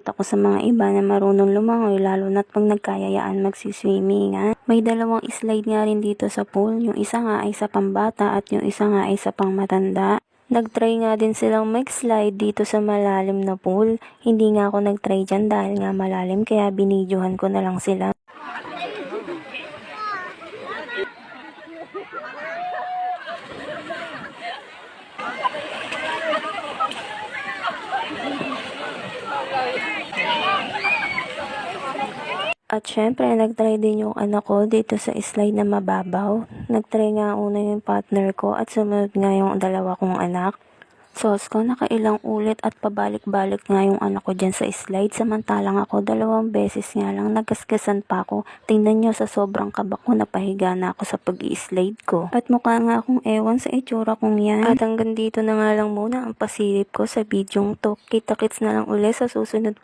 ako sa mga iba na marunong lumangoy, lalo na't pag nagkayayaan magsiswimming ha. May dalawang slide nga rin dito sa pool, yung isa nga ay sa pambata at yung isa nga ay sa pangmatanda. Nagtry nga din silang mag-slide dito sa malalim na pool. Hindi nga ako nagtry dyan dahil nga malalim, kaya binidyohan ko na lang sila. At syempre, nagtry din yung anak ko dito sa slide na mababaw. Nagtry nga una yung partner ko at sumunod nga yung dalawa kong anak. Sos ko, nakailang ulit at pabalik-balik nga yung anak ko dyan sa slide. Samantalang ako, 2 beses nga lang nagasgasan pa ako. Tingnan nyo, sa sobrang kaba ko, napahiga na ako sa pag-i-slide ko. At mukha nga akong ewan sa itsura kong yan. At hanggang dito na nga lang muna ang pasilip ko sa bidyong to. Kita-kits na lang ulit sa susunod pang